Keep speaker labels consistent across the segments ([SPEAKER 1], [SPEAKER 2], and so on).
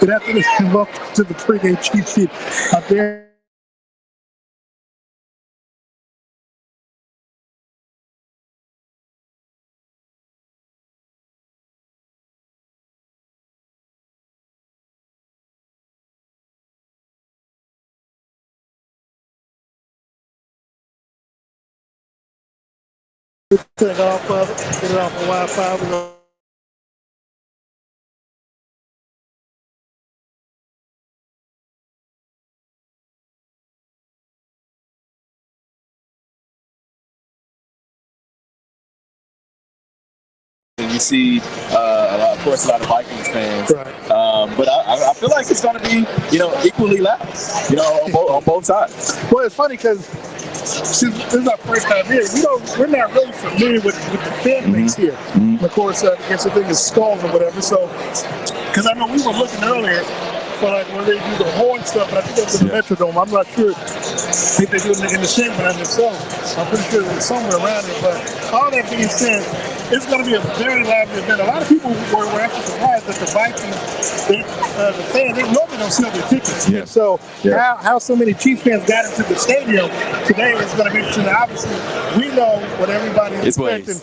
[SPEAKER 1] Good afternoon and welcome to the pregame cheat sheet. Darren. Get it off of it. Get it off of Wi-Fi. We're gonna
[SPEAKER 2] you see, of course, a lot of Vikings fans.
[SPEAKER 1] Right.
[SPEAKER 2] But I feel like it's going to be, equally loud, on both sides.
[SPEAKER 1] Well, it's funny because since this is our first time here, we're not really familiar with the fan base here. Of course, I guess the thing is stalls or whatever. So, because I know we were looking earlier for like when they do the horn stuff, but I think that's in the Metrodome. I'm not sure if they do it in the Shangri-La themselves. I'm pretty sure it's somewhere around it. But all that being said, it's going to be a very lively event. A lot of people were actually surprised that the Vikings, the fans, they normally don't sell their tickets.
[SPEAKER 2] Yeah.
[SPEAKER 1] So how so many Chiefs fans got into the stadium today is going to be interesting. Obviously, we know what everybody's expecting.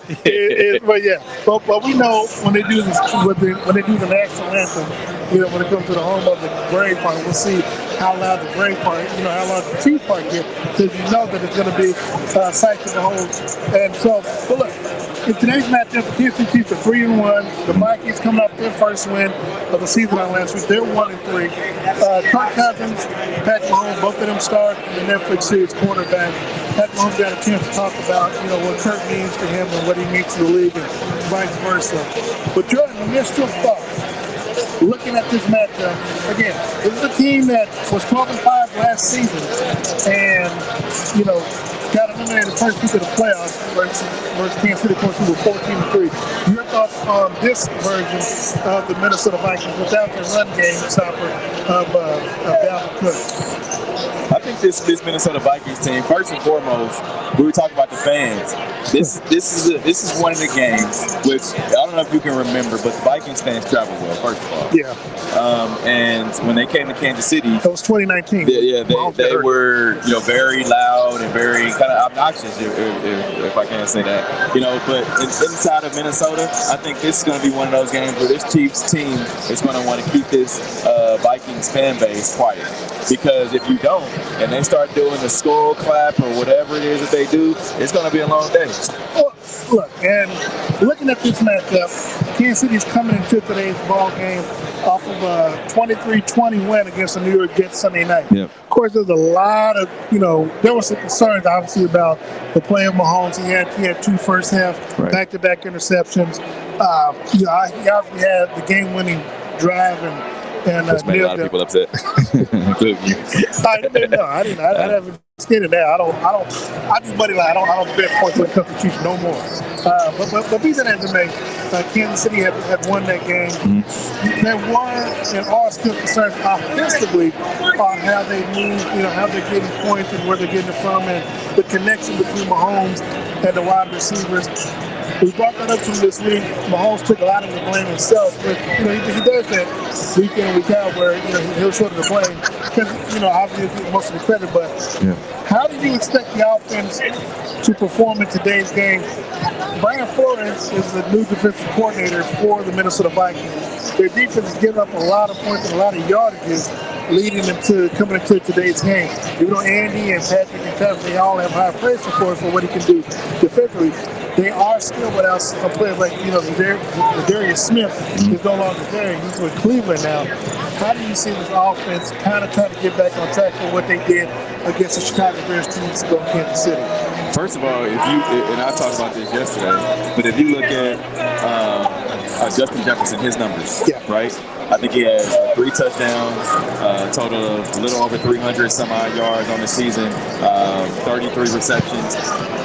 [SPEAKER 1] But we know when they do this, when they do the national anthem, when it comes to the home of the Brave part, we'll see how loud the Brave part, how loud the Chiefs part get, because you know that it's going to be sight to behold. And so, but look, in today's matchup, the Kansas City Chiefs are 3-1. The Vikings coming off their first win of the season on last week. They're 1-3. Kirk Cousins, Patrick Mahomes, both of them start in the Netflix series quarterback. Patrick Mahomes got a chance to talk about, what Kirk means to him and what he means to the league and vice versa. But Jordan, initial thoughts, looking at this matchup, again, this is a team that was 12-5 last season and, got eliminated the first week of the playoffs versus Kansas City, of course, who were 14-3. Your thoughts on this version of the Minnesota Vikings without the run game stopper of Dalvin Cook?
[SPEAKER 2] I think this Minnesota Vikings team, first and foremost, we were talking about the fans. This is one of the games which I don't know if you can remember, but the Vikings fans travel well. First of all,
[SPEAKER 1] yeah.
[SPEAKER 2] And when they came to Kansas City,
[SPEAKER 1] that was 2019.
[SPEAKER 2] They were very loud and very kind of obnoxious, if I can't say that. But inside of Minnesota, I think this is going to be one of those games where this Chiefs team is going to want to keep this Vikings fan base quiet, because if you don't, and they start doing the skull clap or whatever it is that they do, it's going to be a long day.
[SPEAKER 1] Well, look, and looking at this matchup, Kansas City's coming into today's ball game off of a 23-20 win against the New York Jets Sunday night.
[SPEAKER 2] Yep.
[SPEAKER 1] Of course, there's a lot of, there were some concerns, obviously, about the play of Mahomes. He had two first half back-to-back interceptions. He obviously had the game-winning drive and
[SPEAKER 2] that's made a lot of people upset. Including you.
[SPEAKER 1] I haven't skated that. I just buddy line. I don't bet points when it comes to Chiefs no more. But be that as it may, Kansas City had won that game. There was and are still concerns offensively on how they move, how they're getting points and where they're getting it from, and the connection between Mahomes and the wide receivers. We brought that up to him this week. Mahomes took a lot of the blame himself, but he does that week in, week out, where he'll shoulder the blame because obviously he'll get most of the credit. But how do you expect the offense to perform in today's game? Brian Flores is the new defensive coordinator for the Minnesota Vikings. Their defense has given up a lot of points and a lot of yardages coming into today's game. Even though Andy and Patrick and Kevin, they all have high praise for what he can do defensively, they are still without some players like, Darius Smith is no longer there. He's with Cleveland now. How do you see this offense kind of trying to get back on track for what they did against the Chicago Bears 2 weeks ago in Kansas City?
[SPEAKER 2] First of all, and I talked about this yesterday, but if you look at Justin Jefferson, his numbers, right? I think he has 3 touchdowns, total of a little over 300 some odd yards on the season, 33 receptions.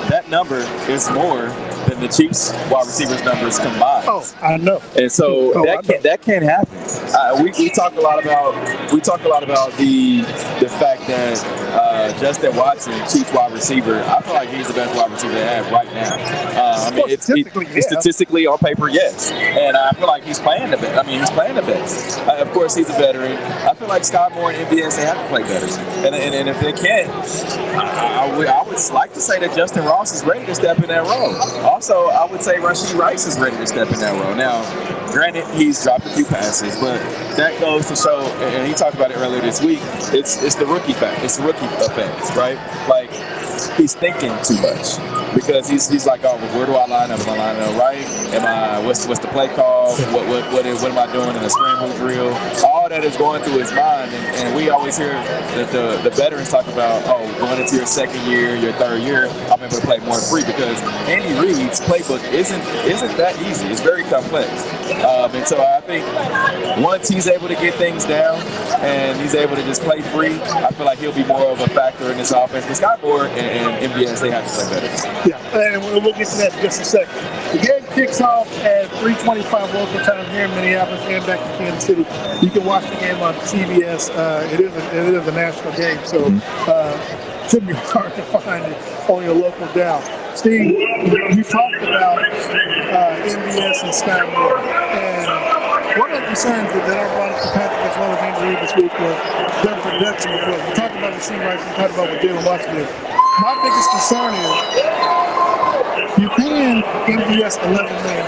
[SPEAKER 2] That number is more than than the Chiefs wide receivers numbers combined.
[SPEAKER 1] Oh, I know.
[SPEAKER 2] And so that can't happen. We talk a lot about the fact that Justin Watson, Chiefs wide receiver, I feel like he's the best wide receiver they have right now. I mean, it's statistically on paper, yes, and I feel like he's playing the best. I mean, he's playing the best. Of course, he's a veteran. I feel like Scott Moore and MVS, they have to play better, and if they can't, I would like to say that Justin Ross is ready to step in that role. Also, I would say Rashee Rice is ready to step in that role. Now, granted, he's dropped a few passes, but that goes to show, and he talked about it earlier this week, it's the rookie fact. It's the rookie effect, right? Like, he's thinking too much because he's like, oh, where do I line up? Am I lining up right? What's the play call? What am I doing in a scramble drill? All that is going through his mind, and we always hear that the veterans talk about, oh, going into your second year, your third year, I'm able to play more free because Andy Reid's playbook isn't that easy. It's very complex, and so I think once he's able to get things down and he's able to just play free, I feel like he'll be more of a factor in this offense. But Scott Moore and MVS, they have to play better.
[SPEAKER 1] Yeah, and we'll get to that in just a second. The game kicks off at 3:25 local time here in Minneapolis and back in Kansas City. You can watch the game on CBS. It is a national game, so shouldn't be hard to find it on your local dial. Steve, you talked about MVS and Scott Moore, and one of the concerns that I brought up to Patrick as well as Andy Reid this week was their production. We talked about the Rashee Rice, we talked about what Jalen Watson did. My biggest concern is you're paying MVS $11 million.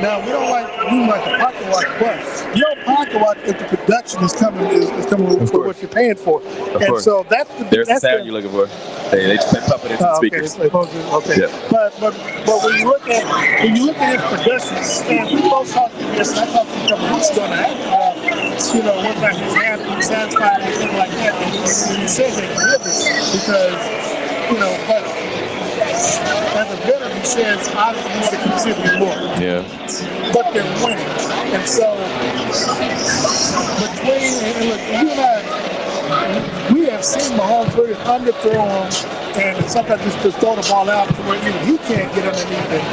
[SPEAKER 1] Now, we don't like the pocket watch, but you don't pocket watch if the production is coming for what you're paying for. And so that's
[SPEAKER 2] the sound you're looking for. They pump it into the speakers.
[SPEAKER 1] Okay. Yeah. But when you look at his production, and we both talked to this, and I talked to him a couple weeks ago, and I asked about, whether or not he's happy, satisfied, anything like that. And he said they delivered because, but as a veteran, he says, I want to contribute more. Yeah. But they're winning. And so, and look, you and I, we have seen Mahomes really underthrow him and sometimes just throw the ball out to where even he can't get underneath it.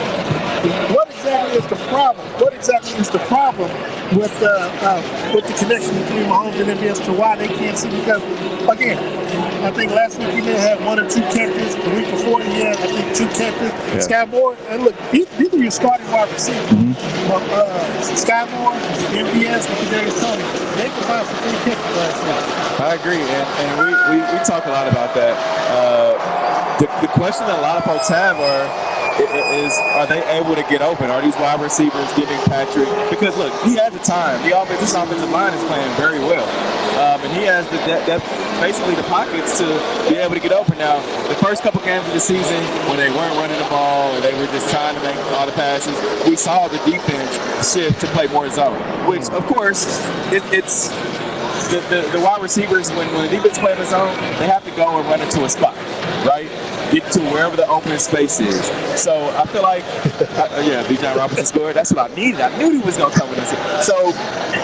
[SPEAKER 1] What exactly is the problem? What exactly is the problem with the connection between Mahomes and MVS to why they can't see? Because, again, I think last week he may have one or two catches. The week before he had, I think, 2 catches. Yeah. Sky Moore, and look, these are your starting wide receivers. Sky Moore, MVS, and Darius Tony, they combined for 3 catches last week.
[SPEAKER 2] I agree, and we talk a lot about that. The question that a lot of folks have are they able to get open? Are these wide receivers giving Patrick? Because look, he has the time. This offensive line is playing very well, and he has basically the pockets to be able to get open. Now, the first couple games of the season, when they weren't running the ball and they were just trying to make all the passes, we saw the defense shift to play more zone. Which, of course, it's the wide receivers when the defense plays the zone, they have to go and run into a spot, right? Get to wherever the open space is. So I feel like, Bijan Robinson scored. That's what I needed. I knew he was going to come with this. So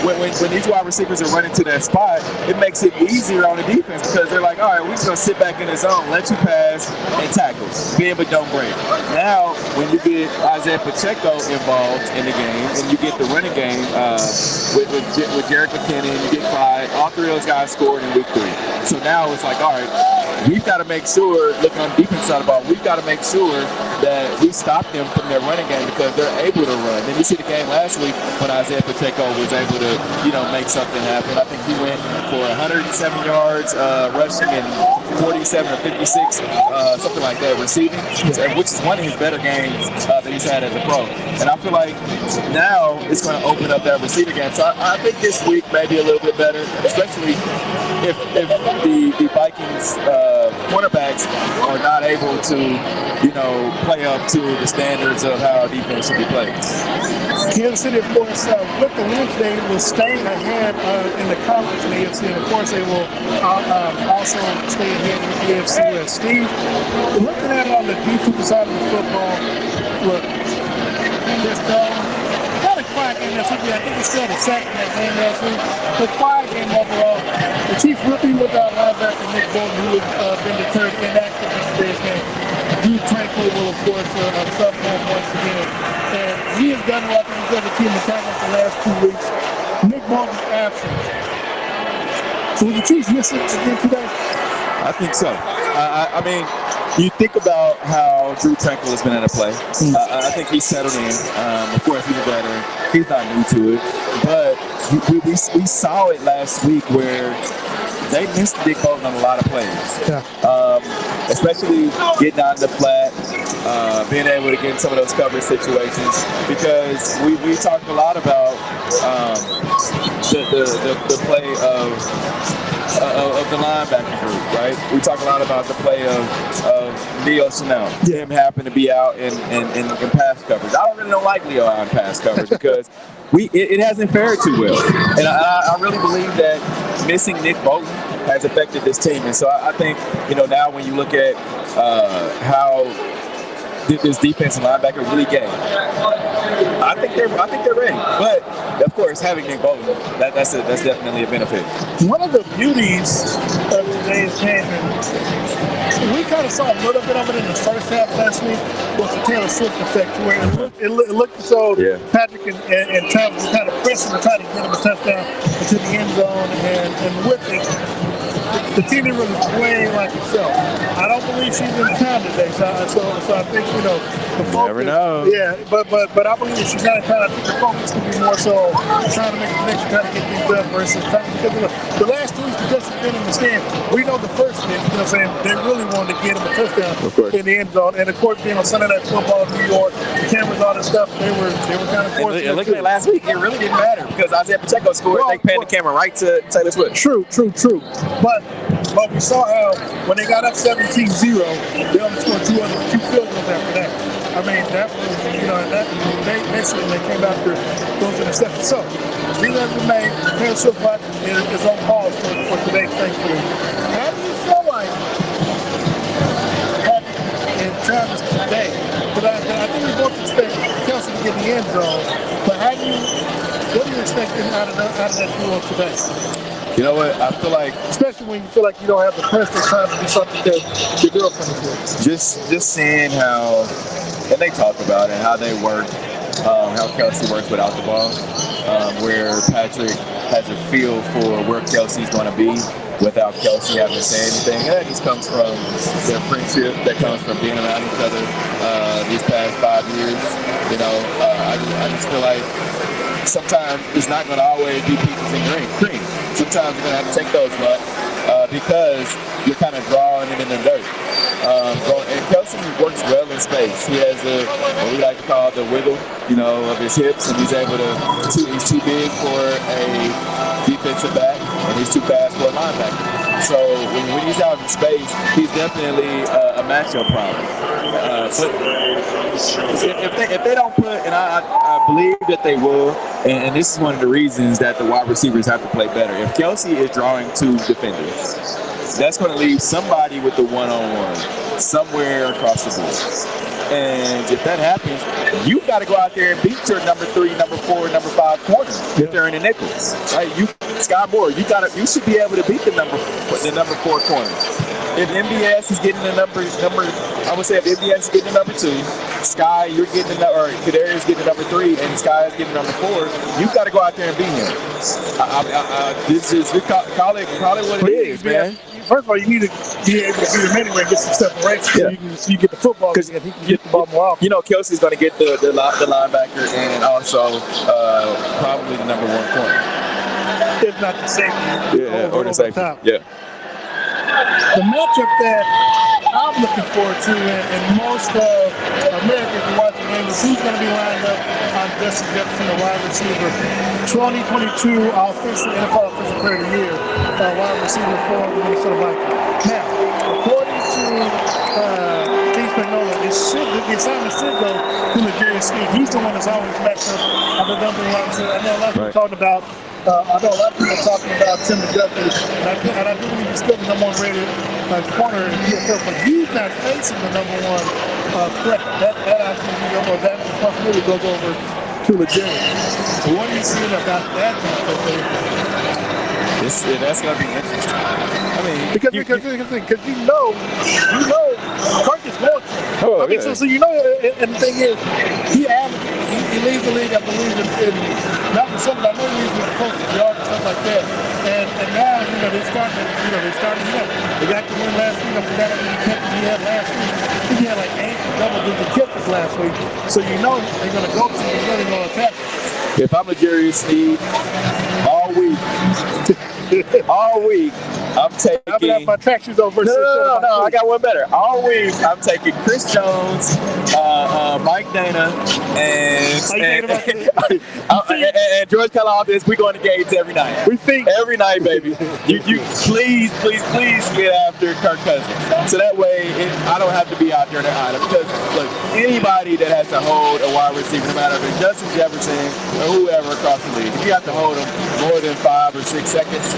[SPEAKER 2] when these wide receivers are running to that spot, it makes it easier on the defense because they're like, all right, we're just going to sit back in the zone, let you pass, and tackle. Bend but don't break. Now, when you get Isaiah Pacheco involved in the game, and you get the running game with Jerick McKinnon, you get Clyde, all 3 of those guys scored in week 3. So now it's like, all right, we've got to make sure, looking on the defense side of the ball, we've got to make sure that we stop them from their running game because they're able to run. Then you see the game last week when Isaiah Pacheco was able to, make something happen. I think he went for 107 yards rushing and 47 or 56, something like that, receiving, which is one of his better games that he's had as a pro. And I feel like now it's going to open up that receiver game. So I think this week may be a little bit better, especially if the Vikings quarterbacks are not able to, play up to the standards of how defense should be played.
[SPEAKER 1] Kansas City, of course, with the wins, they will stay ahead in the conference in the AFC, and of course they will also stay ahead in the AFC West. Steve, looking at it on the defensive side of the football, look, just not a quiet game last week. I think it's still the second that game last week. The quiet game overall. The Chiefs rookie with our linebacker Nick Bolton, who has been declared inactive in today's game. Drew Tranquil will, of course, sub home once again. And he has done what he's done the team in tackles the last 2 weeks. Nick Bolton's absent. So will the Chiefs miss it again today?
[SPEAKER 2] I think so. I mean, you think about how Drew Tranquil has been at a play. I think he's settled in. Of course, he's a veteran. He's not new to it. But we saw it last week where they missed Nick Bolton on a lot of plays.
[SPEAKER 1] Yeah.
[SPEAKER 2] Especially getting out in the flat, being able to get in some of those coverage situations. Because we talked a lot about the play of the linebacker group, right? We talk a lot about the play of Leo Chanel. Yeah. Him happened to be out in pass coverage. I don't really like Leo out in pass coverage because it hasn't fared too well. And I really believe that missing Nick Bolton has affected this team. And so I think, now when you look at how this defensive linebacker really game, I think they're ready. But of course, having Nick Bolton, that's definitely a benefit.
[SPEAKER 1] One of the beauties of today's game, and we kind of saw a little bit of it in the first half last week, was the Taylor Swift effect, where it looked as though Patrick and Travis were kind of pressing to try to get him a touchdown into the end zone, and with it, the team didn't really play like itself. I don't believe she's in town today, so I think the focus.
[SPEAKER 2] Never know.
[SPEAKER 1] Yeah, but I believe she's got to I think the focus could be more so trying to make a connection, trying to get things done versus trying to get the last 2 weeks because she's been in the stand. We know the first week, they really wanted to get him a touchdown in the end zone, and of course being on Sunday Night Football in New York, the cameras, all this stuff, they were kind of forced.
[SPEAKER 2] And looking at last week, it really didn't matter because Isaiah Pacheco scored. They panned the camera right to Taylor Swift.
[SPEAKER 1] True. But we saw how when they got up 17-0, they only scored 2 field goals after that. I mean, that was, they basically they came after those interceptions. So, being able to make Taylor Swift is on pause for today, thankfully. How do you feel like Patrick and Travis today? Because I think we both expect Kelsey to get in the end zone, but what are you expecting out of that duo today?
[SPEAKER 2] You know what? I feel like,
[SPEAKER 1] especially when you feel like you don't have the personal time to do something that your girlfriend is doing.
[SPEAKER 2] Just seeing how, and they talk about it, how they work, how Kelsey works without the ball, where Patrick has a feel for where Kelsey's going to be without Kelsey having to say anything. And that just comes from their friendship, that comes from being around each other these past 5 years. I just feel like sometimes it's not going to always be peaches and cream. Sometimes you're going to have to take those lumps because you're kind of drawing it in the dirt. And Kelsey works well in space. He has what we like to call the wiggle, of his hips, and he's too big for a defensive back, and he's too fast for a linebacker. So when he's out in space, he's definitely a matchup problem. But if they don't put, and I believe that they will, and this is one of the reasons that the wide receivers have to play better. If Kelsey is drawing 2 defenders, that's going to leave somebody with the one-on-one somewhere across the board. And if that happens, you've got to go out there and beat your number 3, number 4, number 5 corner if they're in the nickels. Right? Sky Moore, you should be able to beat the number 4 corner. If MBS is getting the number, I would say if MBS is getting the number 2, Sky, you're getting or Kadarius getting the number 3, and Sky is getting number 4, you've got to go out there and beat him. This is call it what it is, man.
[SPEAKER 1] First of all, you need to be able to beat him anyway and get some separation so you get the football because he can get the ball more often.
[SPEAKER 2] Kelsey's going to get the linebacker and also probably the number 1 corner.
[SPEAKER 1] If not the safety.
[SPEAKER 2] Or the safety. Yeah.
[SPEAKER 1] The matchup that I'm looking forward to, and most of Americans who watch the game, is who's going to be lined up on Justin Jefferson, the wide receiver. 2022 NFL Offensive Player of the Year, wide receiver for the Minnesota Vikings. Now, according to Keith McNolan, the assignment should go to Jerry Sneed. He's the one that's always matched up on the number 1 wide receiver. I know a lot of people talking about. I know a lot of people are talking about Tim McDuffie, and I do believe he's still the number 1 rated corner in PFL, but he's not facing the number 1 threat. That responsibility goes over to Legere. What are you seeing about that matchup? That's
[SPEAKER 2] going to be interesting. I mean,
[SPEAKER 1] because you know Kirk is more too.
[SPEAKER 2] Oh,
[SPEAKER 1] Okay,
[SPEAKER 2] yeah.
[SPEAKER 1] so you know, and the thing is, he leads the league, I believe, in not the something. I know he leads with coach yards and stuff like that. And now, they're starting to, they got the win last week. I forgot how many catches he had last week. I think he had like 8 double-digit catches last week. So they're going to go to him, they're going to attack him.
[SPEAKER 2] If I'm a Jerry Steve, all week, I'm taking.
[SPEAKER 1] I'm gonna have my track shoes over.
[SPEAKER 2] No, I got one better. All week, I'm taking Chris Jones, Mike Dana, and George Karlaftis. We going to games every night.
[SPEAKER 1] We think
[SPEAKER 2] every night, baby. You please get after Kirk Cousins, so that way I don't have to be out there in the island. Because look, anybody that has to hold a wide receiver, no matter if it's Justin Jefferson or whoever across the league, if you have to hold them more than 5 or 6 seconds.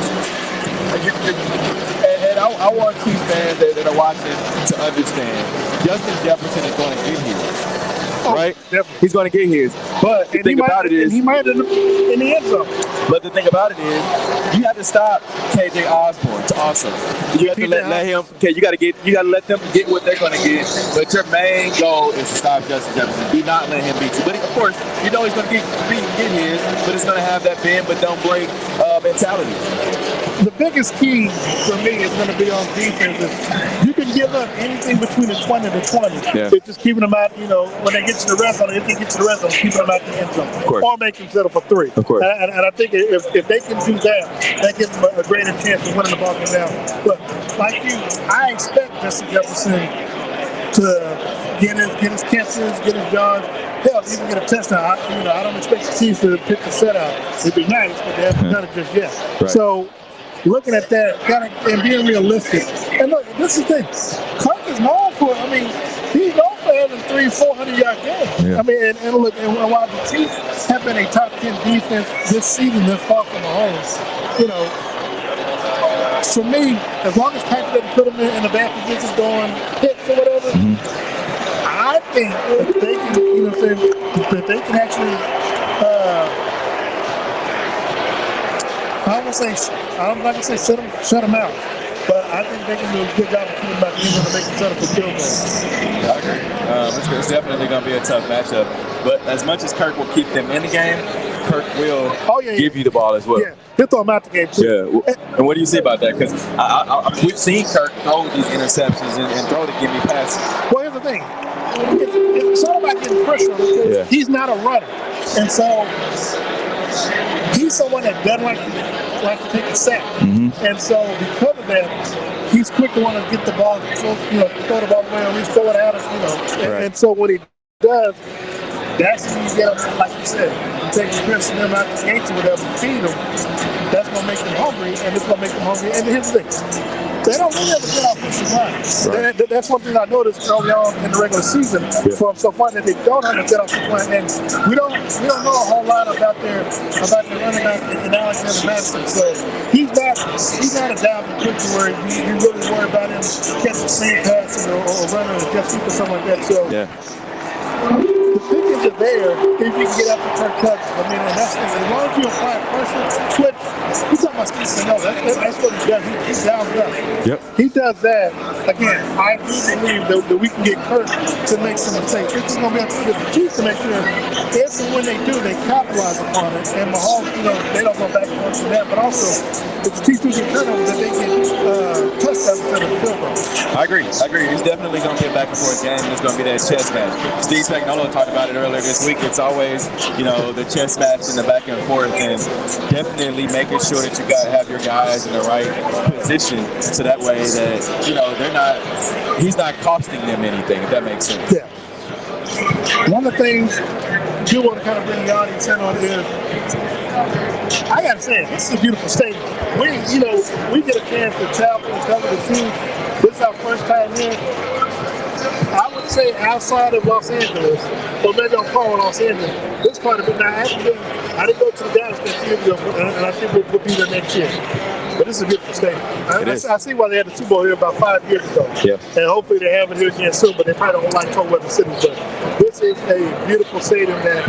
[SPEAKER 2] And I want Chiefs fans that are watching to understand Justin Jefferson is going to get his, right?
[SPEAKER 1] Definitely.
[SPEAKER 2] He's going to get his. But the thing about it is,
[SPEAKER 1] he might end up in the end zone.
[SPEAKER 2] But the thing about it is, you have to stop KJ Osborne. It's awesome. You have to let him. Okay, you got to let them get what they're going to get. But your main goal is to stop Justin Jefferson. Do not let him beat you. But of course, he's going to get his. But it's going to have that bend but don't break mentality.
[SPEAKER 1] The biggest key for me is going to be on defense. You can give up anything between the 20 and the 20.
[SPEAKER 2] Yeah.
[SPEAKER 1] It's just keeping them out, when they get to the red zone, if they get to the red zone, keeping them out the end zone. Or make them settle for 3.
[SPEAKER 2] Of course.
[SPEAKER 1] And I think if they can do that gives them a greater chance of winning the ball game down. But like you, I expect Justin Jefferson to get his catches, get his yards. Hell, even get a touchdown. I don't expect the Chiefs to pick the set out. It'd be nice, but they haven't done it just yet.
[SPEAKER 2] Right.
[SPEAKER 1] So, looking at that, and being realistic. And look, this is the thing. Kirk is known for, he's known for having 300-400-yard games.
[SPEAKER 2] Yeah.
[SPEAKER 1] And look, while the Chiefs have been a top 10 defense this season, this far from Mahomes, for me, as long as Patrick doesn't put him in the bad positions going hits or whatever, I think if they can, if they can actually, I'm not gonna say shut them out, but I think they can do a good job of keeping back in to make them set up for field goals.
[SPEAKER 2] Yeah, I agree. It's definitely going to be a tough matchup. But as much as Kirk will keep them in the game, Kirk will give you the ball as well.
[SPEAKER 1] Yeah, he'll throw them out the game too.
[SPEAKER 2] Yeah. And what do you see about that? Because we've seen Kirk throw these interceptions and throw the gimme passes.
[SPEAKER 1] Well, here's the thing. It's all about getting pressure because he's not a runner. And so he's someone that doesn't like to take a sack. And so because of that, he's quick to want to get the ball, throw the ball away, or at least throw it out of, And so what he does, that's when you get them, like you said, you take the press and them out the gates or whatever, feed them. That's going to make them hungry, and it's going to make them hungry. And here's the thing. They don't really have a good offensive line. Right. That's one thing I noticed early on in the regular season from so far, that they don't have a good offensive line. And we don't know a whole lot about their running back in Alexander Madison. So he's not a down quick to where you really worry about him catching same passes or running a jet sweep or something like that. So the pickings are there if you can get after Kirk Cousins. And that's the thing. As long as you apply pressure, switch. He's talking about Steve. No, that's what he does. He downs up.
[SPEAKER 2] Yep.
[SPEAKER 1] He does that. Again, I do believe that we can get Kirk to make some mistakes. It's just going to be up to the Chiefs to make sure if and when they do, they capitalize upon it. And Mahomes, they don't go back and forth from that. But also, if the Chiefs do get turnovers, that they get touchdowns instead of field goals.
[SPEAKER 2] I agree. It's definitely going to be a back and forth game, and it's going to be that chess match. Steve Spagnuolo talked about it earlier this week. It's always, the chess match and the back and forth, and definitely making sure that you got to have your guys in the right position, so that way that he's not costing them anything, if that makes sense.
[SPEAKER 1] Yeah. One of the things I do want to kind of bring the audience in on is, I got to say, this is a beautiful stadium. We get a chance to travel and cover the team. This is our first time here. I would say outside of Los Angeles, or maybe I'm calling Los Angeles, this part of it. Now, I didn't go to the Dallas game, and I think we'll be there next year. But this is a beautiful stadium. I see why they had the Super Bowl here about 5 years ago. Yeah. And hopefully they have it here again soon, but they probably don't like cold weather cities. But this is a beautiful stadium that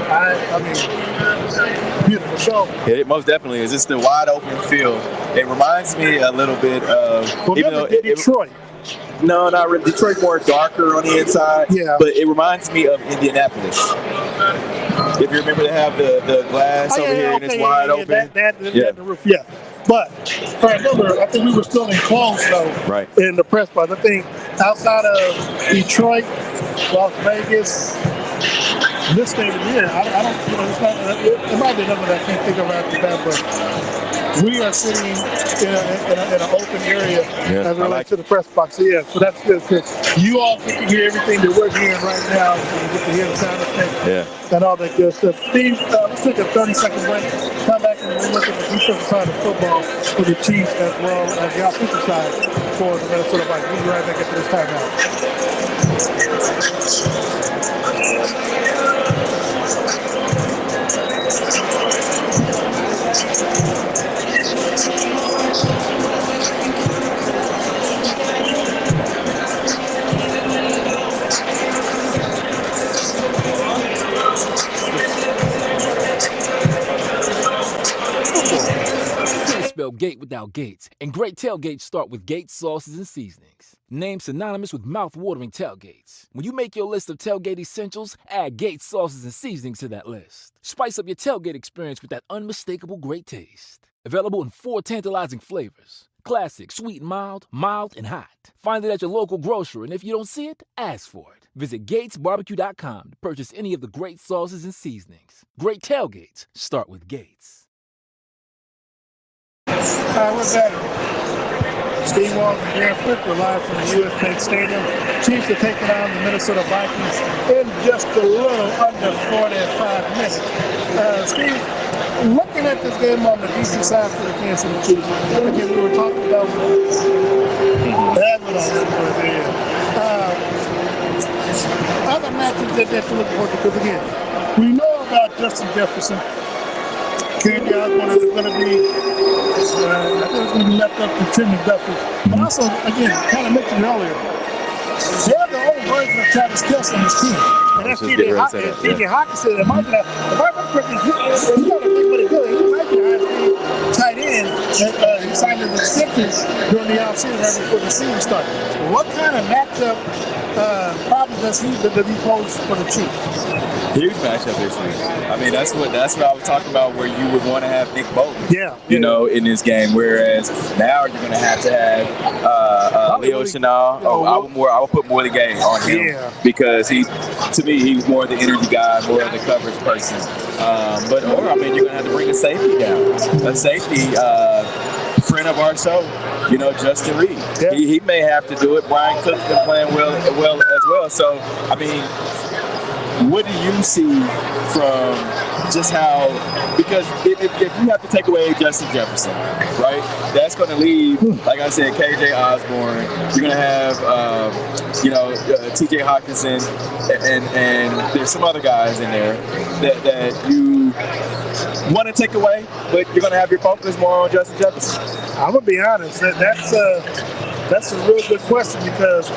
[SPEAKER 1] beautiful show.
[SPEAKER 2] It most definitely is. It's the wide open field. It reminds me a little bit of
[SPEAKER 1] Detroit.
[SPEAKER 2] No, not really. Detroit more darker on the inside.
[SPEAKER 1] Yeah.
[SPEAKER 2] But it reminds me of Indianapolis. If you remember, they have the glass over here and it's wide open.
[SPEAKER 1] The roof, yeah. But if I remember, I think we were still enclosed though.
[SPEAKER 2] Right.
[SPEAKER 1] In the press box. I think outside of Detroit, Las Vegas, this stadium here, I don't, it's not, it might be another that I can't think of after that, but we are sitting in an open area as it relates to the press box. So, yeah, so that's good. You all get to hear everything that we're hearing right now, so you get to hear the sound effects and all that good stuff. Steve, let's take a 30-second break. Come back and we'll look at the defensive side of football for the Chiefs as well as the offensive side for the Minnesota Vikings. We'll be right back after this timeout.
[SPEAKER 3] Spell gate without gates, and great tailgates start with Gates sauces and seasonings. Named synonymous with mouth-watering tailgates. When you make your list of tailgate essentials, add Gates sauces and seasonings to that list. Spice up your tailgate experience with that unmistakable great taste. Available in 4 tantalizing flavors. Classic, sweet and mild and hot. Find it at your local grocer, and if you don't see it, ask for it. Visit GatesBarbecue.com to purchase any of the great sauces and seasonings. Great tailgates start with Gates.
[SPEAKER 1] Hi, we're back. Steve Walton and Darren Flick, we're live from the U.S. Bank Stadium. Chiefs are taking on the Minnesota Vikings in just a little under 45 minutes. Steve, looking at this game on the DC side for the Kansas City Chiefs, again, we were talking about other matches that you look forward to, because again, we know about Justin Jefferson. Candy Osborne is going to be, I think it's going to be left up to Tim McDuffie. But also, again, kind of mentioned earlier, they're the old version of Travis Kelce on this team. And that's T.J. Hawkinson. Imagine that. If I remember correctly, he's not a big buddy good. He might be a tight end that he signed his extension during the offseason right before the season started. What kind of matchup problem does he pose for the Chiefs?
[SPEAKER 2] Huge matchup issue. I mean, that's what I was talking about, where you would want to have Nick Bolton, you know, in this game. Whereas now you're going to have Leo Chenal. I would put more of the game on him because to me, he's more the energy guy, more of the coverage person. Or you're going to have to bring a safety down. A safety friend of our show, you know, Justin Reed. Yeah. He may have to do it. Brian Cook's been playing well as well. So, I mean, what do you see from just how, because if you have to take away Justin Jefferson, right, that's going to leave, like I said, KJ Osborne. You're going to have, TJ Hawkinson, and there's some other guys in there that you want to take away, but you're going to have your focus more on Justin Jefferson.
[SPEAKER 1] I'm going to be honest, that's a real good question, because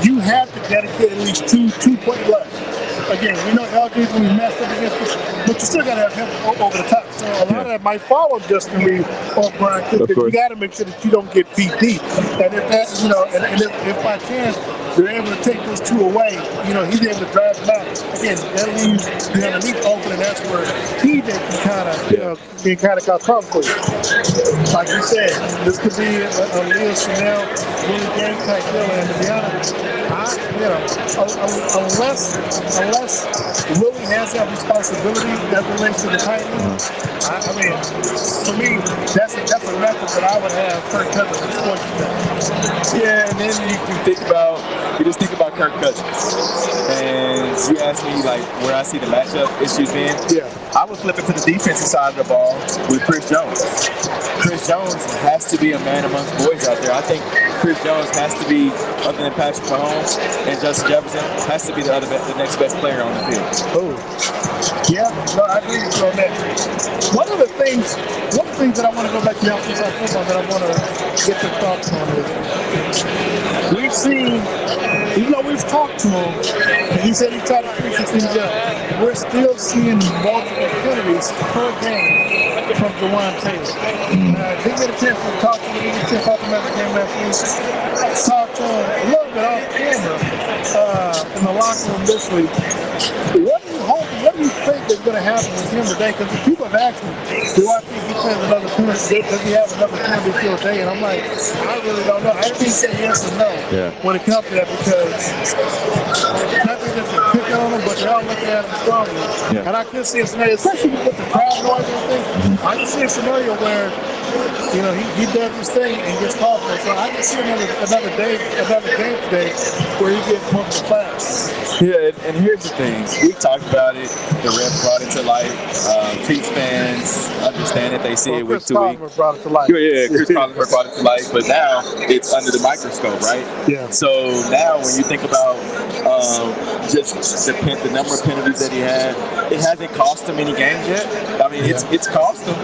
[SPEAKER 1] you have to dedicate at least two point left. Again, we know LG's going to be messed up against this, but you still got to have him over the top. So a lot of that might follow Justin Reed or Brian Cook. You got to make sure that you don't get beat deep. And if that, and if by chance they're able to take those two away, he's able to drive them out. Again, that leaves the underneath open, and that's where TJ can kind of cause problems for you. Like you said, this could be a Leo Chenal, really game type deal. And to be honest, unless Willie has that responsibility that relates to the tight end, I mean, for me, that's a method that I would have Kirk Cousins exploit.
[SPEAKER 2] Yeah, and then you just think about Kirk Cousins. And you ask me, like, where I see the matchup issues being.
[SPEAKER 1] Yeah.
[SPEAKER 2] I would flip it to the defensive side of the ball with Chris Jones. Chris Jones has to be a man amongst boys out there. I think Chris Jones has to be, other than Patrick Mahomes and Justin Jefferson, has to be the next best player on the field.
[SPEAKER 1] Oh, yeah, no, I agree with you on that. One of the things that I want to go back to the offensive football that I want to get your thoughts on is, we've seen, even though we've talked to him, and he said he tried to fix things up, we're still seeing multiple penalties per game from Jawan Taylor. Didn't get a chance to talk to him. Didn't get a chance to talk to him at the game last week. Talked to him a little it off camera in the locker room this week. What do you think is going to happen with him today? Because people have asked me, do I think he plays another penalty? Does he have another penalty field day? And I'm like, I really don't know. I can't say yes or no when it comes to that, because nothing that they're picking on him, but they're all looking at him strongly. Yeah. And I could see a scenario, especially with the crowd noise and everything, I can see a scenario where, you know, he does his thing and gets called for it. So I can see another game today where he gets more of the class.
[SPEAKER 2] Yeah, and here's the thing. We talked about it. The ref brought it to light. Chiefs fans understand it. They see it week to week.
[SPEAKER 1] Brought it to light.
[SPEAKER 2] Yeah, Chris Collinsworth brought it to light. But now it's under the microscope, right?
[SPEAKER 1] Yeah.
[SPEAKER 2] So now when you think about just the number of penalties that he had, it hasn't cost him any games yet. I mean, it's cost him.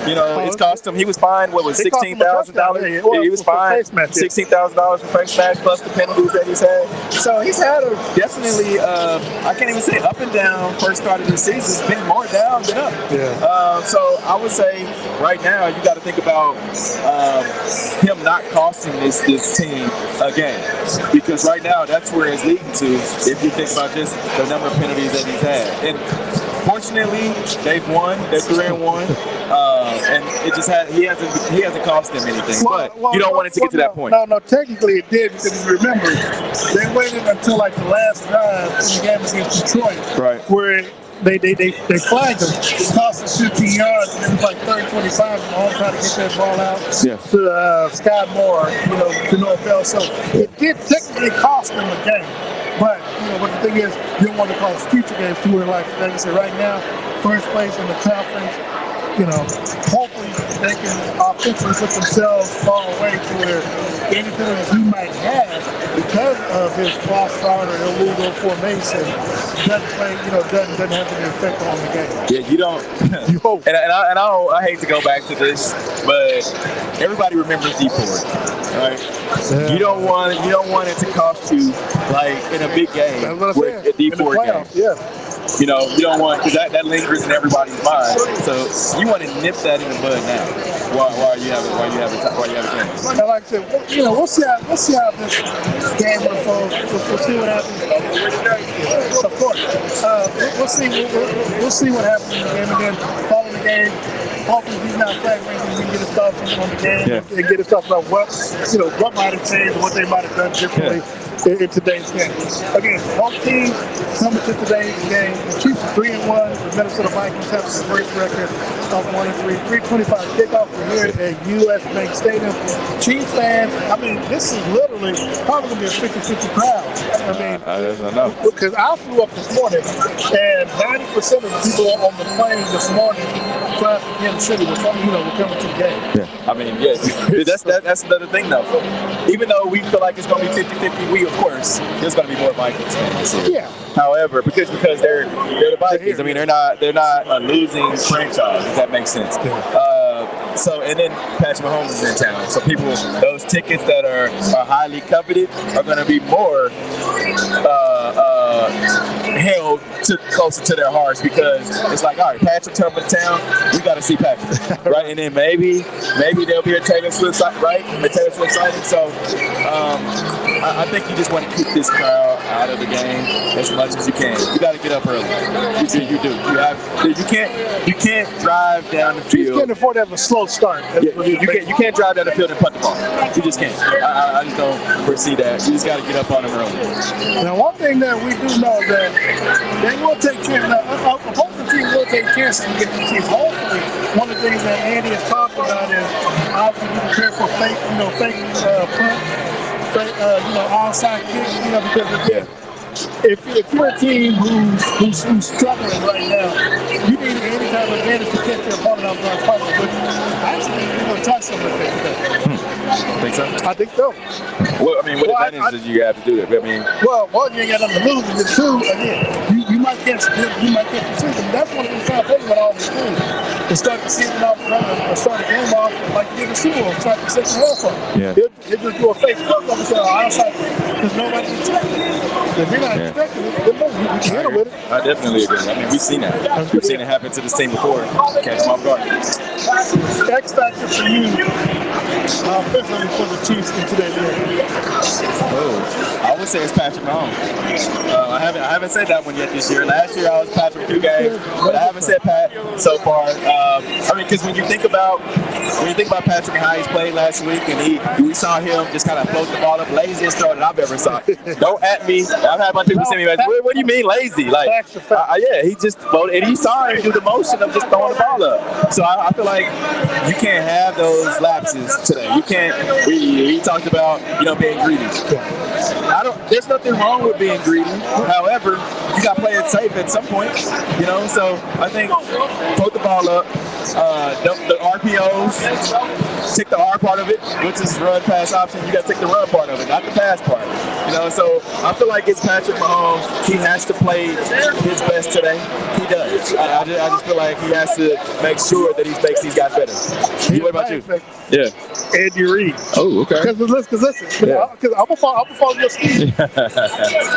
[SPEAKER 2] You know, it's cost him. He was fined, what was $16,000?
[SPEAKER 1] Yeah,
[SPEAKER 2] he was fined $16,000 for face match plus the penalties that he's had. So he's had a definitely, I can't even say up and down first part of the season. It's been more down than up.
[SPEAKER 1] Yeah.
[SPEAKER 2] So I would say right now you got to think about him not costing this team a game, because right now that's where it's leading to. If you think about just the number of penalties that he's had, and fortunately they've won. They're 3-1, and it just he hasn't cost them anything. But you don't want it to get to that point.
[SPEAKER 1] No, technically it did, because if you remember, they waited until like the last drive in the game against Detroit,
[SPEAKER 2] right,
[SPEAKER 1] where they flagged him. It cost us 15 yards, and it was like 30-25, and all trying to get that ball out to Scott Moore, you know, to no avail. So it did technically cost them a game. But, you know, but the thing is, you don't want to cause future games to where, like I said, right now, first place in the conference, you know, hopefully they can offensively put themselves far away to where any penalties he might have because of his false start or illegal formation doesn't have any effect on the game.
[SPEAKER 2] Yeah, you don't.
[SPEAKER 1] You hope.
[SPEAKER 2] And I hate to go back to this, but everybody remembers D Ford, right? Yeah. You don't want it to cost you, like in a big game with a D Ford game.
[SPEAKER 1] Yeah.
[SPEAKER 2] You know, you don't want, because that lingers in everybody's mind. So you want to nip that in the bud now, while you have a chance.
[SPEAKER 1] And like I said, you know, we'll see how this game unfolds. We'll see what happens. Of course, we'll see what happens in the game, and then following the game, hopefully he's not flagging, we can get his thoughts on the game and get his thoughts about what might have changed, what they might have done differently. In today's game. Again, both teams coming to today's game. The Chiefs are 3-1. The Minnesota Vikings have the first record of 1-3. 3:25 kickoff here at U.S. Bank Stadium. Chiefs fans, I mean, this is literally probably going to be a 50-50 crowd. I mean,
[SPEAKER 2] I know.
[SPEAKER 1] Because I flew up this morning, and 90% of the people on the plane this morning flying from Kansas City were coming to the game.
[SPEAKER 2] Yeah, I mean, that's another thing, though. Even though we feel like it's going to be 50-50, of course, there's going to be more Vikings fans here.
[SPEAKER 1] Yeah.
[SPEAKER 2] However, because they're the Vikings, I mean, they're not a losing franchise, if that makes sense. So, and then Patrick Mahomes is in town. So people, those tickets that are highly coveted are going to be more held closer to their hearts, because it's like, all right, Patrick's up in town, we got to see Patrick, right? And then maybe there'll be a Taylor Swift, right? A Taylor Swift sighting. So I think you just want to keep this crowd out of the game as much as you can. You got to get up early. You do. You can't drive down the field.
[SPEAKER 1] You can't afford to have a slow start.
[SPEAKER 2] You can't drive down the field and punt the ball. You just can't. I just don't foresee that. You just got to get up on them early.
[SPEAKER 1] Now, one thing that we do know is that they will take chances. Opposing team will take chances to get the Chiefs. Hopefully, one of the things that Andy has talked about is obviously be prepared for fake punt, onside kick. Because again, if you're a team who's struggling right now, you need any kind of advantage to catch your opponent off guard fight. But I actually think you're going to try something like that today.
[SPEAKER 2] Think so?
[SPEAKER 1] I think so.
[SPEAKER 2] What advantage did you have to do that? I mean,
[SPEAKER 1] one, you ain't got nothing to lose, and two, again, you might catch the season. That's one of the things I think about all the teams. to start the season off, or start the game off like you did the Super Bowl, start the second half off.
[SPEAKER 2] Yeah.
[SPEAKER 1] He'll just do a fake football because outside because nobody's expecting it. If you're not expecting it, then no, you can handle with it.
[SPEAKER 2] I definitely agree. I mean, we've seen that. We've seen it happen to this team before. Catch them off guard.
[SPEAKER 1] X factor for you, offensively for the Chiefs in today's game.
[SPEAKER 2] Oh, I would say it's Patrick Mahomes. I haven't said that one yet this year. Last year I was Patrick Pregame, but I haven't said Pat so far. I mean, because when you think about Patrick and how he's played last week, and we saw him just kind of float the ball up, laziest throw that I've ever saw. Don't at me. I've had my people say me, what do you mean lazy? Like, yeah, he just floated, and he saw him do the motion of just throwing the ball up. So I feel like you can't have those lapses today. You can't. He talked about being greedy. There's nothing wrong with being greedy. However, you got to play it safe at some point. So I think float the ball up. The RPOs, take the R part of it, which is run pass option. You got to take the run part of it, not the pass part. So I feel like it's Patrick Mahomes. He has to play his best today. He does. I just feel like he has to make sure that he makes these guys better. What about you? Yeah.
[SPEAKER 1] Andy Reid.
[SPEAKER 2] Oh, okay.
[SPEAKER 1] Because listen, I'm gonna follow your scheme.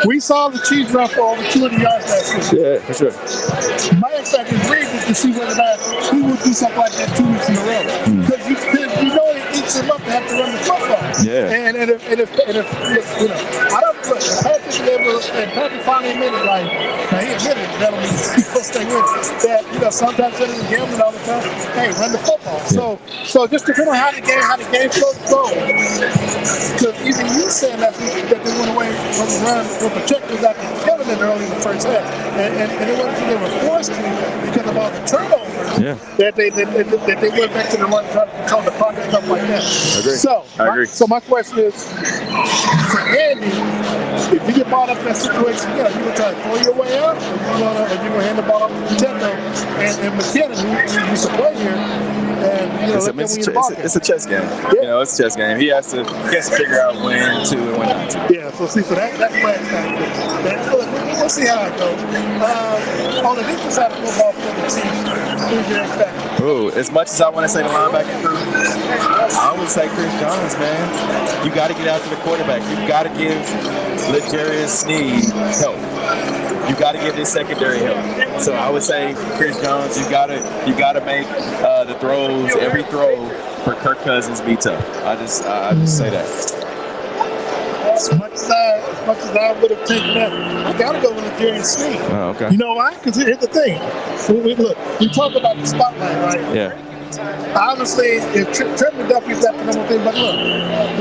[SPEAKER 1] We saw the Chiefs run for over 200 yards last week.
[SPEAKER 2] Yeah, for sure.
[SPEAKER 1] My expectation is Reid to see whether or not he would do something like that 2 weeks in a row. Because you know it eats him up to have to run the football.
[SPEAKER 2] Yeah.
[SPEAKER 1] And if I don't look. Patrick finally admitted, like, now he admitted that he'll stay with it. That sometimes it isn't gambling all the time. Hey, run the football. So just depending on how the game flows go. Because even you said that they went away from the run with the checkers after killing it early in the first half, and it wasn't until they were forced to because of all the turnovers that they went back to the run, trying to control the clock and stuff like that.
[SPEAKER 2] I agree.
[SPEAKER 1] So my question is, for Andy, if you get ball up in that situation, you gonna try to throw your way out, or you gonna hand the ball up to Nintendo and McKinnon, who used to play here, and
[SPEAKER 2] it's a chess game.
[SPEAKER 1] Yeah.
[SPEAKER 2] It's a chess game. He has to figure out when to and when not to.
[SPEAKER 1] Yeah. So that's my expectation. We'll see how it goes. On the defense side of football for the Chiefs, who's your expectation?
[SPEAKER 2] Oh, as much as I want to say the linebacker crew, I would say Chris Jones, man. You got to get after the quarterback. You got to give L'Jarius Sneed help. You got to give this secondary help. So I would say Chris Jones. You got to make the throws, every throw for Kirk Cousins be tough. I just say that.
[SPEAKER 1] As much as I would have taken that, I got to go with L'Jarius Sneed.
[SPEAKER 2] Oh, okay.
[SPEAKER 1] You know why? Because here's the thing. We talk about the spotlight, right?
[SPEAKER 2] Yeah.
[SPEAKER 1] Honestly, if Trent McDuffie's that the number one thing, but look,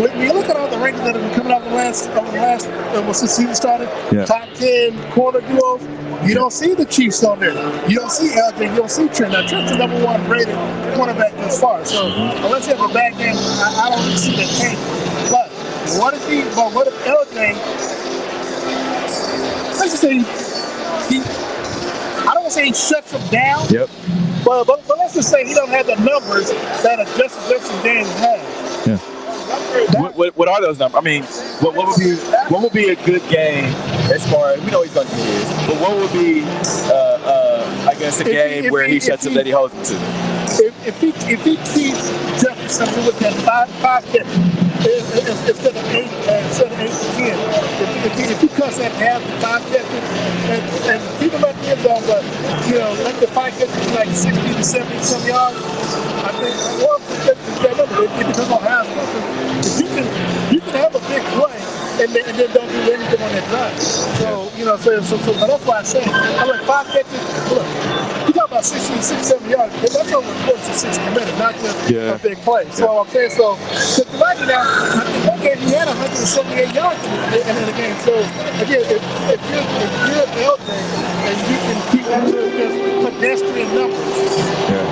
[SPEAKER 1] when you look at all the rankings that have been coming out the last since the season started, top 10 corner duos, you don't see the Chiefs on there. You don't see LJ, you don't see Trent. Now, Trent's the number one rated cornerback thus far, so unless you have a bad game, I don't really see that change. But what if LJ, let's just say I don't want to say he shuts him down.
[SPEAKER 2] Yep.
[SPEAKER 1] But let's just say he don't have the numbers that a Justin James has.
[SPEAKER 2] Yeah. What are those numbers? I mean, what would be a good game as far as we know he's going to do his, but what would be I guess a game where he shuts him that he holds him to?
[SPEAKER 1] If he keeps Jefferson with that five catch instead of 8 to 10, if he cuts that half to 5 catches and keep him at the end zone, but let the 5 catches be like 60 to 70 some yards, I think it depends on how it's going. You can have a big play and then don't do anything on that drive. So but that's why I say I'm like 5 catches. Look, you talk about 60, 70 yards. That's over the course of 60 minutes, not just a big play. So because right now, I think one game he had 178 yards in the game. So again, if you're LJ and you can keep that to just pedestrian numbers,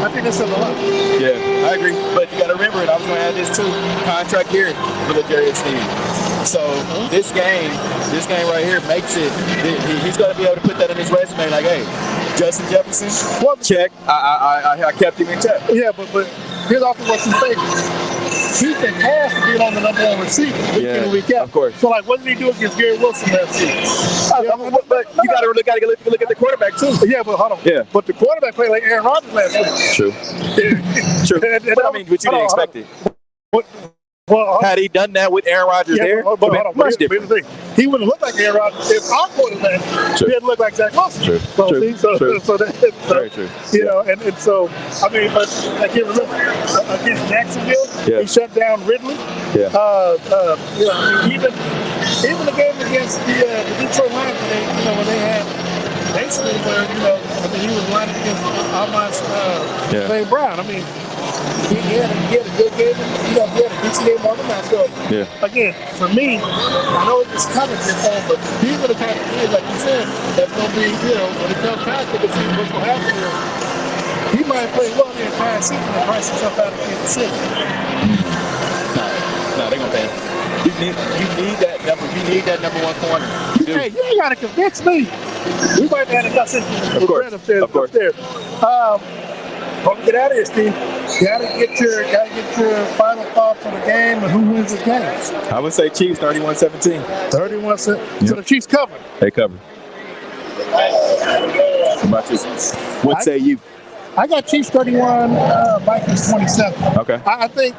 [SPEAKER 1] I think that's a lot.
[SPEAKER 2] Yeah, I agree. But you got to remember it. I was going to add this too. Contract here for L'Jarius Sneed. So this game right here makes it. He's going to be able to put that in his resume. Like, hey, Justin Jefferson, check. I kept him in check.
[SPEAKER 1] Yeah, but here's also what's in favor. he's been tasked to being on the number one receiver week in and week out.
[SPEAKER 2] Of course.
[SPEAKER 1] So, like, what did he do against Gary Wilson last season?
[SPEAKER 2] But you got to look at the quarterback too.
[SPEAKER 1] Yeah, but hold on.
[SPEAKER 2] Yeah.
[SPEAKER 1] But the quarterback played like Aaron Rodgers last week.
[SPEAKER 2] True. True. But I mean, but you didn't expect it. Had he done that with Aaron Rodgers there, much different.
[SPEAKER 1] He wouldn't look like Aaron Rodgers if our quarterback didn't look like Zach Wilson.
[SPEAKER 2] True.
[SPEAKER 1] So that's
[SPEAKER 2] very true.
[SPEAKER 1] You know, and so I mean, but I can't remember against Jacksonville, he shut down Ridley.
[SPEAKER 2] Yeah.
[SPEAKER 1] You know, I mean, even the game against the Detroit Lions, when they had basically where I mean he was lining against Almost St. Brown. I mean. He had a good game, he had a decent game on the match. So, again, for me, I know it's coming this home, but these are the kind of games, like you said, that's going to be, when it comes time to see what's going to happen here. He might play well the entire season and price himself out of Kansas City.
[SPEAKER 2] No, they're going to pay him. You need that number one corner.
[SPEAKER 1] Hey, you ain't got to convince me. We might have had a discussion
[SPEAKER 2] Of course.
[SPEAKER 1] Before we get out of here, Steve, gotta get your final thoughts on the game and who wins the game.
[SPEAKER 2] I would say Chiefs 31-17.
[SPEAKER 1] 31-17. So the Chiefs cover.
[SPEAKER 2] They cover. How about you? What say you?
[SPEAKER 1] I got Chiefs 31, Vikings 27.
[SPEAKER 2] Okay.
[SPEAKER 1] I think.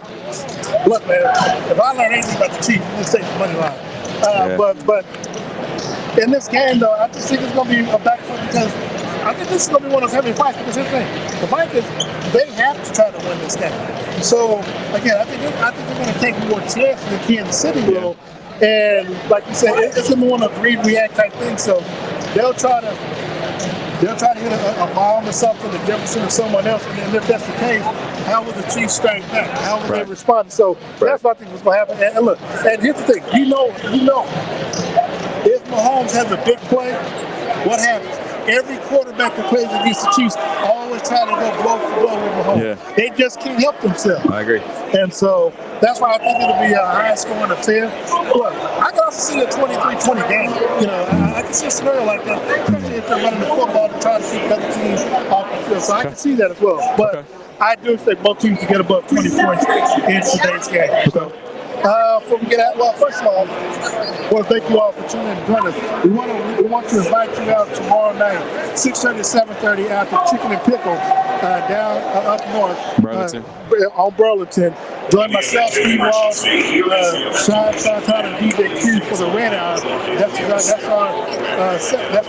[SPEAKER 1] Look, man, if I learn anything about the Chiefs, let's take the money line. But in this game, though, I just think it's gonna be a back foot because. I think this is going to be one of those heavy fights because here's the thing. The Vikings, they have to try to win this game. So, again, I think they're going to take more chances than Kansas City will. And, like you said, it's going to be one of those read-react type things. So, they'll try to hit a bomb or something to Jefferson or someone else. And then if that's the case, how will the Chiefs strike back? How will they respond? So, that's what I think is going to happen. And look, and here's the thing. You know, if Mahomes has a big play, what happens? Every quarterback that plays against the Chiefs always try to go blow for blow with Mahomes.
[SPEAKER 2] Yeah.
[SPEAKER 1] They just can't help themselves.
[SPEAKER 2] I agree.
[SPEAKER 1] And so that's why I think it'll be a high-scoring affair. Look, I can also see a 23-20 game. I can see a scenario like that, especially if they're running the football to try to keep the other teams off the field. So I can see that as well. But I do expect both teams to get above 20 points in today's game. So. Before we get out, well, first of all, I want to thank you all for tuning in and joining us. We want to invite you out tomorrow night, 6:30 to 7:30, out to Chicken and Pickle down up north
[SPEAKER 2] Burlington.
[SPEAKER 1] On Burlington. Join myself, Steve Walsh, Sean Todd, and DJ Q for the Red Hour. That's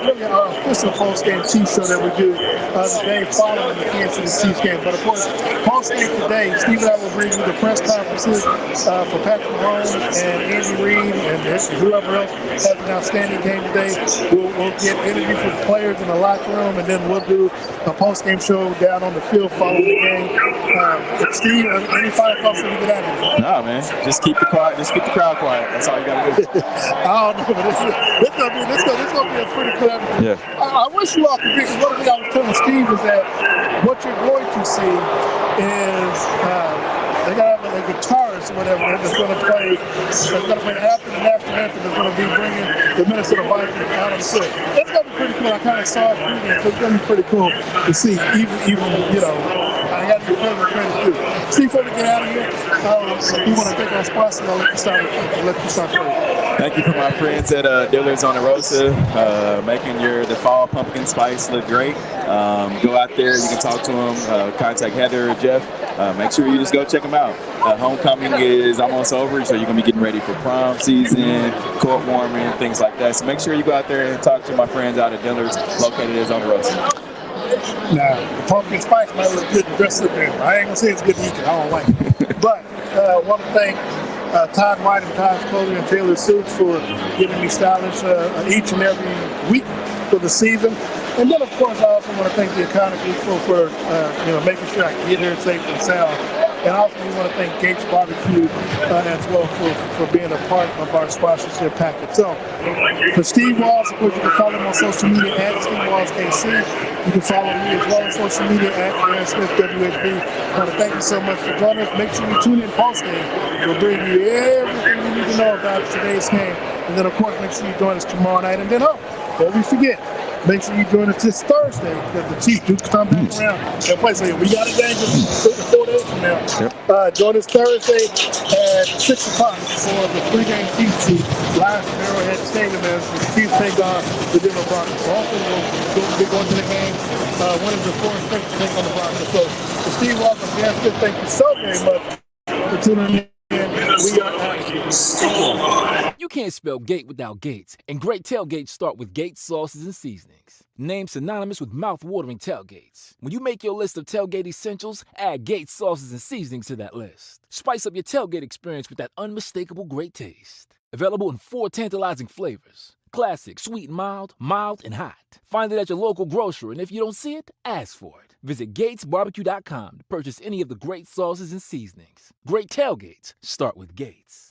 [SPEAKER 1] really our official post-game Chiefs show that we do the day following the Kansas City Chiefs game. But of course, post-game today, Steve and I will bring you the press conferences for Patrick Mahomes and Andy Reid and whoever else has an outstanding game today. We'll get interviews with players in the locker room, and then we'll do a post-game show down on the field following the game. Steve, any final thoughts? Get out of here?
[SPEAKER 2] Nah, man. Just keep the crowd quiet. That's all you gotta do.
[SPEAKER 1] I don't know, but this gonna be a pretty cool episode.
[SPEAKER 2] Yeah.
[SPEAKER 1] I wish you all could be. One thing I was telling Steve is that what you're going to see is they got a guitarist or whatever that's going to play after the national anthem. That's going to be bringing the Minnesota Vikings out on the field. That's gonna be pretty cool. I kind of saw it through there, so it's gonna be pretty cool to see. Even I got to give credit too. Steve, before we get out of here, we want to thank our sponsors. I'll let you start first.
[SPEAKER 2] Thank you for my friends at Dillard's on the Rosa, making the fall pumpkin spice look great. Go out there, you can talk to them, contact Heather or Jeff. Make sure you just go check them out. Homecoming is almost over, so you're going to be getting ready for prom season, court warming, things like that. So make sure you go out there and talk to my friends out at Dillard's, located on the Rosa.
[SPEAKER 1] Now, the pumpkin spice might look good to dress up in. I ain't going to say it's good to eat it. I don't like it. But I want to thank Todd White and Todd's Clothing and Taylor Suits for giving me stylish each and every week for the season. And then, of course, I also want to thank the Economy for making sure I can get here safe and sound. And also, we want to thank Gates Barbecue as well for being a part of our sponsorship package. So, for Steve Walsh, of course, you can follow him on social media at Steve Walsh KC. You can follow me as well on social media at Darren Smith WHB. I want to thank you so much for joining us. Make sure you tune in post-game. We'll bring you everything you need to know about today's game. And then, of course, make sure you join us tomorrow night. And then, before we forget, make sure you join us this Thursday because the Chiefs do come back around and play. So we got a game just 4 days from now. Join us Thursday at 6 o'clock for the pregame Chiefs live from Arrowhead Stadium as the Chiefs take on the Denver Broncos. So hopefully we'll be going to the game. Winners of 4 straight to take on the Broncos. So Steve Walker, Jessica, thank you so very much for tuning in. We are out.
[SPEAKER 3] You can't spell gate without Gates, and great tailgates start with Gates sauces and seasonings. Named synonymous with mouth-watering tailgates. When you make your list of tailgate essentials, add Gates sauces and seasonings to that list. Spice up your tailgate experience with that unmistakable great taste. Available in 4 tantalizing flavors. Classic, sweet and mild, mild and hot. Find it at your local grocer, and if you don't see it, ask for it. Visit GatesBarbecue.com to purchase any of the great sauces and seasonings. Great tailgates start with Gates.